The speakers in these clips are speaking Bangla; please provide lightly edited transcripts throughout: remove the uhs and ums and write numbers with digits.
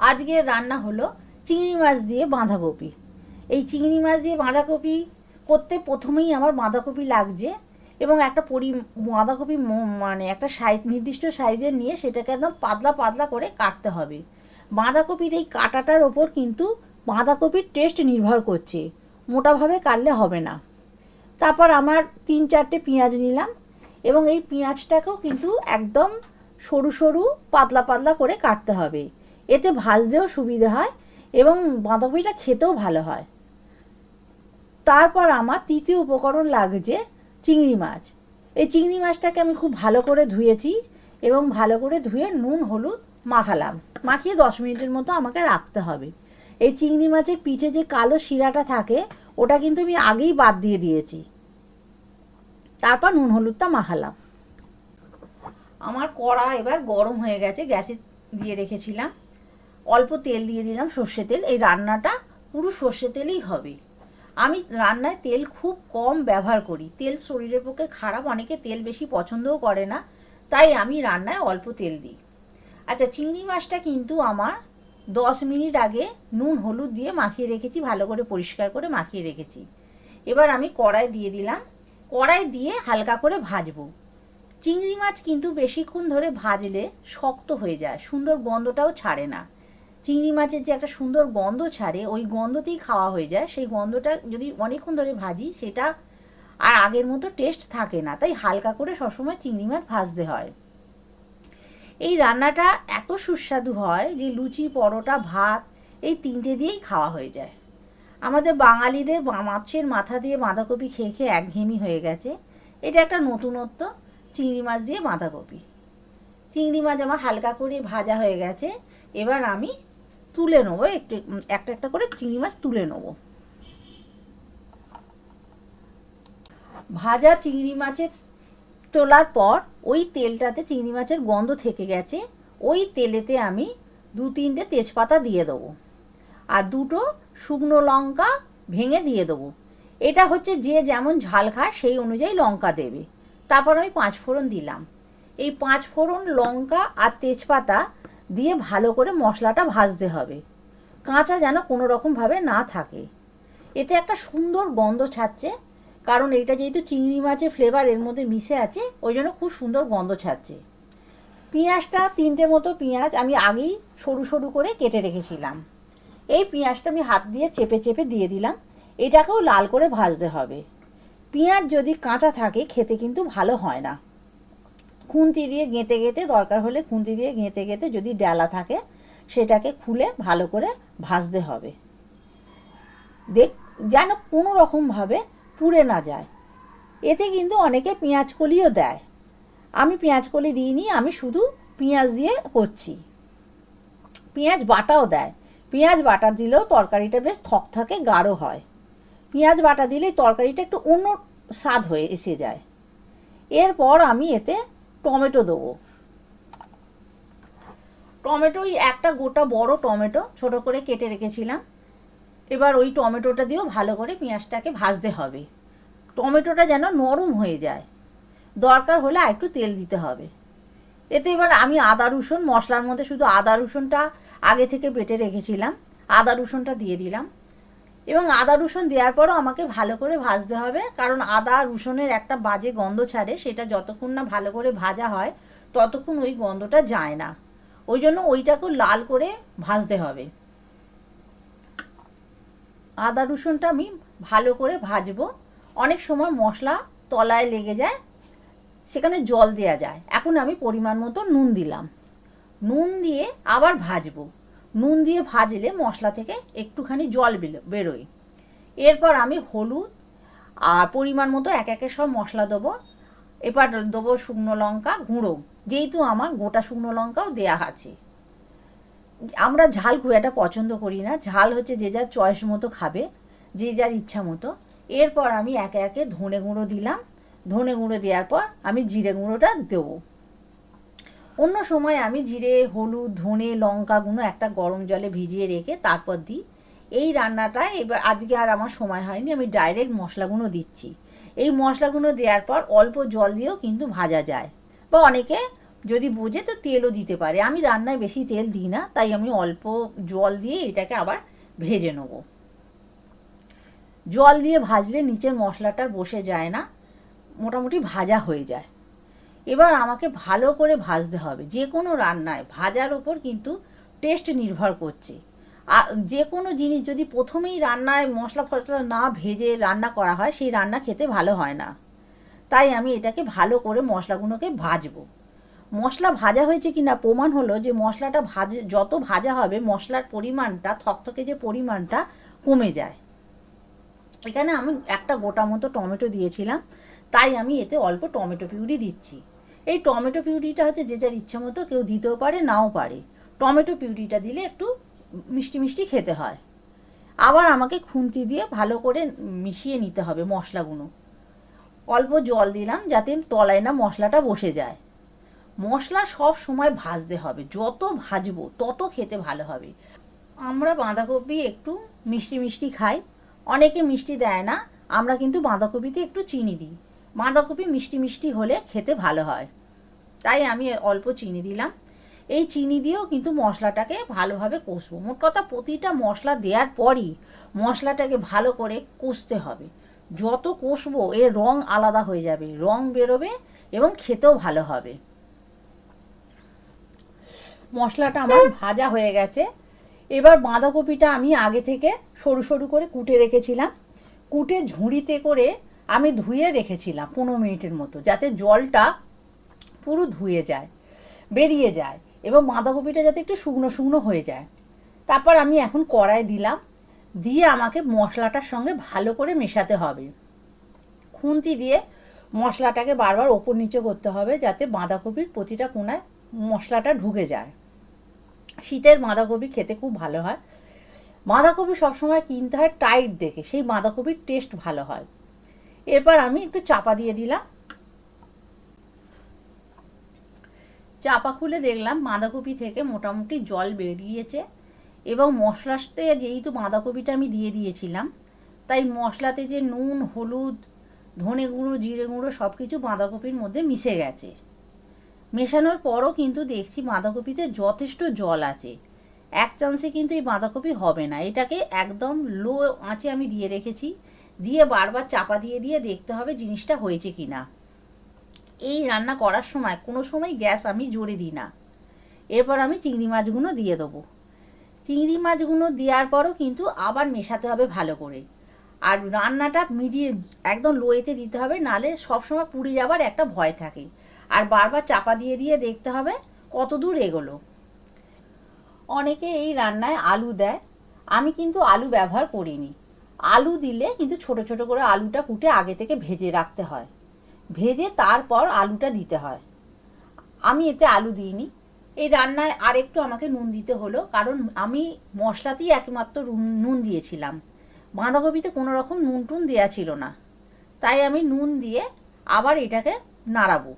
আজকের রান্না হলো চিংড়ি মাছ দিয়ে বাঁধাকপি। এই চিংড়ি মাছ দিয়ে বাঁধাকপি করতে প্রথমেই আমার বাঁধাকপি লাগছে, এবং একটা বাঁধাকপি মানে একটা নির্দিষ্ট সাইজের নিয়ে সেটাকে একদম পাতলা পাতলা করে কাটতে হবে। বাঁধাকপির এই কাটাটার ওপর কিন্তু বাঁধাকপির টেস্ট নির্ভর করছে, মোটাভাবে কাটলে হবে না। তারপর আমার 3-4টে পেঁয়াজ নিলাম, এবং এই পেঁয়াজটাকেও কিন্তু একদম সরু সরু পাতলা পাতলা করে কাটতে হবে, এতে ভাজতেও সুবিধে হয় এবং বাঁধাকপিটা খেতেও ভালো হয়। তারপর আমার তৃতীয় উপকরণ লাগছে চিংড়ি মাছ। এই চিংড়ি মাছটাকে আমি খুব ভালো করে ধুয়েছি, এবং ভালো করে ধুয়ে নুন হলুদ মাখালাম। মাখিয়ে 10 মিনিটের মতো আমাকে রাখতে হবে। এই চিংড়ি মাছের পিঠে যে কালো শিরাটা থাকে ওটা কিন্তু আমি আগেই বাদ দিয়ে দিয়েছি। তারপর নুন হলুদটা মাখালাম। আমার কড়া এবার গরম হয়ে গেছে, গ্যাসে দিয়ে রেখেছিলাম। অল্প তেল দিয়ে দিলাম, সর্ষে তেল। এই রান্নাটা পুরো সর্ষে তেলেই হবে। আমি রান্নায় তেল খুব কম ব্যবহার করি, তেল শরীরের পক্ষে খারাপ, অনেকে তেল বেশি পছন্দও করে না, তাই আমি রান্নায় অল্প তেল দিই। আচ্ছা, চিংড়ি মাছটা কিন্তু আমার 10 মিনিট আগে নুন হলুদ দিয়ে মাখিয়ে রেখেছি, ভালো করে পরিষ্কার করে মাখিয়ে রেখেছি। এবার আমি কড়াই দিয়ে দিলাম, কড়াই দিয়ে হালকা করে ভাজবো। চিংড়ি মাছ কিন্তু বেশিক্ষণ ধরে ভাজলে শক্ত হয়ে যায়, সুন্দর গন্ধটাও ছাড়ে না। চিংড়ি মাছের যে একটা সুন্দর গন্ধ ছাড়ে, ওই গন্ধতেই খাওয়া হয়ে যায়। সেই গন্ধটা যদি অনেকক্ষণ ধরে ভাজি, সেটা আর আগের মতো টেস্ট থাকে না। তাই হালকা করে সবসময় চিংড়ি মাছ ভাজতে হয়। এই রান্নাটা এত সুস্বাদু হয় যে লুচি, পরোটা, ভাত এই 3টে দিয়েই খাওয়া হয়ে যায়। আমাদের বাঙালিদের মাছের মাথা দিয়ে বাঁধাকপি খেয়ে খেয়ে একঘেয়েমি হয়ে গেছে। এটা একটা নতুনত্ব, চিংড়ি মাছ দিয়ে বাঁধাকপি। চিংড়ি মাছ আমার হালকা করে ভাজা হয়ে গেছে। এবার আমি তুলে নেবো, একটা একটা করে চিংড়ি মাছ তুলে নেবো। ভাজা চিংড়ি মাছের তোলার পর ওই তেলটাতে চিংড়ি মাছের গন্ধ থেকে গেছে, ওই তেলেতে আমি 2-3টে তেজপাতা দিয়ে দেবো, আর 2টো শুকনো লঙ্কা ভেঙে দিয়ে দেবো। এটা হচ্ছে যে যেমন ঝাল খায় সেই অনুযায়ী লঙ্কা দেবে। তারপর আমি 5 ফোড়ন দিলাম। এই 5 ফোড়ন, লঙ্কা আর তেজপাতা দিয়ে ভালো করে মশলাটা ভাজতে হবে, কাঁচা যেন কোনো রকমভাবে না থাকে। এতে একটা সুন্দর গন্ধ ছাড়ছে, কারণ এটা যেহেতু চিংড়ি মাছের ফ্লেভার এর মধ্যে মিশে আছে, ওই জন্য খুব সুন্দর গন্ধ ছাড়ছে। পেঁয়াজটা 3টে মতো পেঁয়াজ আমি আগেই সরু সরু করে কেটে রেখেছিলাম। এই পেঁয়াজটা আমি হাত দিয়ে চেপে চেপে দিয়ে দিলাম। এটাকেও লাল করে ভাজতে হবে। পেঁয়াজ যদি কাঁচা থাকে খেতে কিন্তু ভালো হয় না। খুন্তি দিয়ে গেঁথে গেঁথে, দরকার হলে খুন্তি দিয়ে গেঁথে গেঁথে, যদি ডালা থাকে সেটাকে খুলে ভালো করে ভাজতে হবে, যেন কোনো রকমভাবে পুড়ে না যায়। এতে কিন্তু অনেকে পেঁয়াজ কলিও দেয়, আমি পেঁয়াজ কলি দিইনি, আমি শুধু পেঁয়াজ দিয়ে করছি। পেঁয়াজ বাটাও দেয়, পেঁয়াজ বাটা দিলেও তরকারিটা বেশ থকথকে গাঢ় হয়। পেঁয়াজ বাটা দিলেই তরকারিটা একটু অন্য স্বাদ হয়ে এসে যায়। এরপর আমি এতে টমেটো দেবো। টমেটোই একটা গোটা বড় টমেটো ছোট করে কেটে রেখেছিলাম। এবার ওই টমেটোটা দিয়েও ভালো করে পেঁয়াজটাকে ভাজতে হবে। টমেটোটা যেন নরম হয়ে যায়, দরকার হলে একটু তেল দিতে হবে। এতে এবার আমি আদা রসুন, মশলার মধ্যে শুধু আদা রসুনটা আগে থেকে বেটে রেখেছিলাম, আদা রসুনটা দিয়ে দিলাম। এবং আদা রসুন দেওয়ার পরও আমাকে ভালো করে ভাজতে হবে, কারণ আদা রসুনের একটা বাজে গন্ধ ছাড়ে, সেটা যতক্ষণ না ভালো করে ভাজা হয় ততক্ষণ ওই গন্ধটা যায় না। ওই জন্য ওইটাকেও লাল করে ভাজতে হবে। আদা রসুনটা আমি ভালো করে ভাজবো। অনেক সময় মশলা তলায় লেগে যায়, সেখানে জল দেওয়া যায়। এখন আমি পরিমাণ মতো নুন দিলাম, নুন দিয়ে আবার ভাজবো। নুন দিয়ে ভাজলে মশলা থেকে একটুখানি জল বেরোয়। এরপর আমি হলুদ আর পরিমাণ মতো এক একে সব মশলা দেবো। এবার দেবো শুকনো লঙ্কা গুঁড়ো, যেহেতু আমার গোটা শুকনো লঙ্কাও দেয়া আছে। আমরা ঝাল খুব একটা পছন্দ করি না, ঝাল হচ্ছে যে যার চয়েস মতো খাবে, যে যার ইচ্ছা মতো। এরপর আমি একে একে ধনে গুঁড়ো দিলাম। ধনে গুঁড়ো দেওয়ার পর আমি জিরে গুঁড়োটা দেবো। অন্য সময় আমি জিরে, হলুদ, ধনে, লঙ্কা গুঁড়ো একটা গরম জলে ভিজিয়ে রেখে তারপর দিই। এই রান্নাটা এবার আজকে আর আমার সময় হয়নি, আমি ডাইরেক্ট মশলাগুলো দিচ্ছি। এই মশলাগুলো দেওয়ার পর অল্প জল দিয়েও কিন্তু ভাজা যায়, বা অনেকে যদি বোঝে তো তেলও দিতে পারে। আমি রান্নায় বেশি তেল দিই না, তাই আমি অল্প জল দিয়ে এটাকে আবার ভেজে নেব। জল দিয়ে ভাজলে নিচের মশলাটার বসে যায় না, মোটামুটি ভাজা হয়ে যায়। এবার আমাকে ভালো করে ভাজতে হবে। যে কোনো রান্নায় ভাজার ওপর কিন্তু টেস্ট নির্ভর করছে। যে কোনো জিনিস যদি প্রথমেই রান্নায় মশলা ফসলা না ভেজে রান্না করা হয়, সেই রান্না খেতে ভালো হয় না। তাই আমি এটাকে ভালো করে মশলাগুলোকে ভাজবো। মশলা ভাজা হয়েছে কি না প্রমাণ হলো যে মশলাটা যত ভাজা হবে মশলার পরিমাণটা, থকথকে যে পরিমাণটা কমে যায়। এখানে আমি একটা গোটা মতো টমেটো দিয়েছিলাম, তাই আমি এতে অল্প টমেটো পিউরি দিচ্ছি। এই টমেটো পিউরিটা হচ্ছে যে যার ইচ্ছা মতো কেউ দিতেও পারে, নাও পারে। টমেটো পিউরিটা দিলে একটু মিষ্টি মিষ্টি খেতে হয়। আবার আমাকে খুন্তি দিয়ে ভালো করে মিশিয়ে নিতে হবে মশলাগুলো। অল্প জল দিলাম যাতে তলায় না মশলাটা বসে যায়। মশলা সব সময় ভাজতে হবে, যত ভাজবো তত খেতে ভালো হবে। আমরা বাঁধাকপি একটু মিষ্টি মিষ্টি খাই, অনেকে মিষ্টি দেয় না, আমরা কিন্তু বাঁধাকপিতে একটু চিনি দিই। বাঁধাকপি মিষ্টি মিষ্টি হলে খেতে ভালো হয়, তাই আমি অল্প চিনি দিলাম। এই চিনি দিয়েও কিন্তু মশলাটাকে ভালোভাবে কষবো। মোট কথা প্রতিটা মশলা দেওয়ার পরই মশলাটাকে ভালো করে কষতে হবে। যত কষবো এর রং আলাদা হয়ে যাবে, রং বেরোবে এবং খেতেও ভালো হবে। মশলাটা আমার ভাজা হয়ে গেছে। এবার বাঁধাকপিটা আমি আগে থেকে সরু সরু করে কুটে রেখেছিলাম। কুটে ঝুড়িতে করে আমি ধুয়ে রেখেছিলাম 15 মিনিটের মতো, যাতে জলটা পুরো ধুয়ে যায়, বেরিয়ে যায়, এবং বাঁধাকপিটা যাতে একটু শুকনো শুকনো হয়ে যায়। তারপর আমি এখন কড়াই দিলাম, দিয়ে আমাকে মশলাটার সঙ্গে ভালো করে মেশাতে হবে। খুন্তি দিয়ে মশলাটাকে বারবার ওপর নিচে করতে হবে, যাতে বাঁধাকপির প্রতিটা কোণায় মশলাটা ঢুকে যায়। শীতের বাঁধাকপি খেতে খুব ভালো হয়। বাঁধাকপি সবসময় কিনতে হয় টাইট দেখে, সেই বাঁধাকপির টেস্ট ভালো হয়। এরপর আমি একটু চাপা দিয়ে দিলাম। চাপা খুলে দেখলাম বাঁধাকপি থেকে মোটামুটি জল বেরিয়েছে, এবং মশলাতে যেহেতু বাঁধাকপিটা আমি দিয়ে দিয়েছিলাম, তাই মশলাতে যে নুন, হলুদ, ধনে গুঁড়ো, জিরে গুঁড়ো সব কিছু বাঁধাকপির মধ্যে মিশে গেছে। মেশানোর পরও কিন্তু দেখছি বাঁধাকপিতে যথেষ্ট জল আছে। এক চান্সে কিন্তু এই বাঁধাকপি হবে না। এটাকে একদম লো আঁচে আমি দিয়ে রেখেছি, দিয়ে বারবার চাপা দিয়ে দিয়ে দেখতে হবে জিনিসটা হয়েছে কি না। এই রান্না করার সময় কোনো সময় গ্যাস আমি জোরে দিই না। এরপর আমি চিংড়ি মাছগুলো দিয়ে দেবো। চিংড়ি মাছগুলো দেওয়ার পরও কিন্তু আবার মেশাতে হবে ভালো করে। আর রান্নাটা মিডিয়াম একদম লোয়েতে দিতে হবে, নালে সবসময় পুড়ে যাবার একটা ভয় থাকে। আর বারবার চাপা দিয়ে দিয়ে দেখতে হবে কত দূর এগোলো। অনেকে এই রান্নায় আলু দেয়, আমি কিন্তু আলু ব্যবহার করিনি। আলু দিলে কিন্তু ছোট ছোট করে আলুটা কুটে আগে থেকে ভেজে রাখতে হয়, ভেজে তারপর আলুটা দিতে হয়। আমি এতে আলু দিইনি। এই রান্নায় আর একটু আমাকে নুন দিতে হলো, কারণ আমি মশলাতেই একমাত্র নুন দিয়েছিলাম, বাঁধাকপিতে কোনো রকম নুন টুন দেওয়া ছিল না। তাই আমি নুন দিয়ে আবার এটাকে নাড়াবো।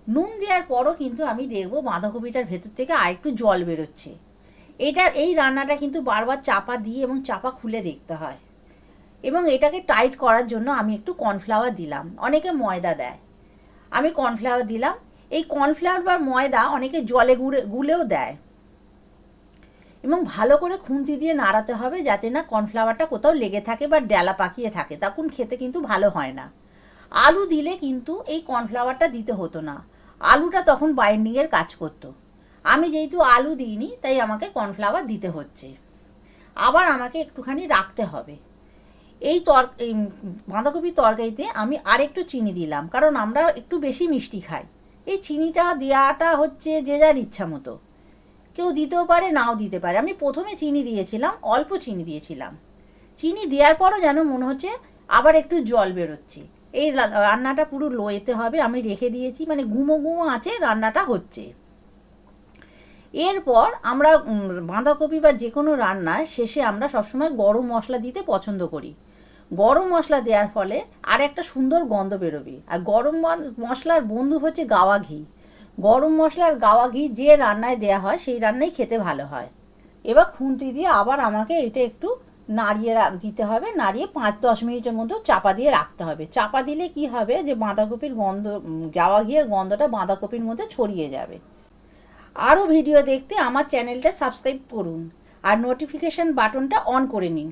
নুন দেওয়ার পরও কিন্তু আমি দেখবো বাঁধাকপিটার ভেতর থেকে আর একটু জল বেরোচ্ছে। এই রান্নাটা কিন্তু বারবার চাপা দিয়ে এবং চাপা খুলে দেখতে হয়। এবং এটাকে টাইট করার জন্য আমি একটু কর্নফ্লাওয়ার দিলাম, অনেকে ময়দা দেয়, আমি কর্নফ্লাওয়ার দিলাম। এই কর্নফ্লাওয়ার বা ময়দা অনেকে জলে গুলেও দেয়। এবং ভালো করে খুন্তি দিয়ে নাড়াতে হবে, যাতে না কর্নফ্লাওয়ারটা কোথাও লেগে থাকে বা ডেলা পাকিয়ে থাকে, তখন খেতে কিন্তু ভালো হয় না। আলু দিলে কিন্তু এই কর্নফ্লাওয়ারটা দিতে হতো না, আলুটা তখন বাইন্ডিংয়ের কাজ করতো। আমি যেহেতু আলু দিইনি, তাই আমাকে কর্নফ্লাওয়ার দিতে হচ্ছে। আবার আমাকে একটুখানি রাখতে হবে। এই বাঁধাকপির তরকারিতে আমি আরেকটু চিনি দিলাম, কারণ আমরা একটু বেশি মিষ্টি খাই। এই চিনিটা দেওয়াটা হচ্ছে যে যার ইচ্ছা মতো, কেউ দিতেও পারে, নাও দিতে পারে। আমি প্রথমে চিনি দিয়েছিলাম, অল্প চিনি দিয়েছিলাম। চিনি দেওয়ার পরও যেন মনে হচ্ছে আবার একটু জল বেরোচ্ছে। এই রান্নাটা পুরো লোয়েতে হবে, আমি রেখে দিয়েছি, মানে গুমো গুমো আছে রান্নাটা হচ্ছে। এরপর আমরা বাঁধাকপি বা যে কোনো রান্নার শেষে আমরা সবসময় গরম মশলা দিতে পছন্দ করি। গরম মশলা দেওয়ার ফলে আর একটা সুন্দর গন্ধ বেরোবে। আর গরম মশলার বন্ধু হচ্ছে গাওয়া ঘি। গরম মশলার গাওয়া ঘি যে রান্নায় দেওয়া হয় সেই রান্নাই খেতে ভালো হয়। এবার খুন্তি দিয়ে আবার আমাকে এটা একটু নাড়িয়ে দিতে হবে, নাড়িয়ে 5-10 মিনিটের মধ্যে চাপা দিয়ে রাখতে হবে। চাপা দিলে কি হবে, যে বাঁধাকপির গন্ধ, গাওয়া ঘিয়ের গন্ধটা বাঁধাকপির মধ্যে ছড়িয়ে যাবে। আরও ভিডিও দেখতে আমার চ্যানেলটা সাবস্ক্রাইব করুন আর নোটিফিকেশান বাটনটা অন করে নিন।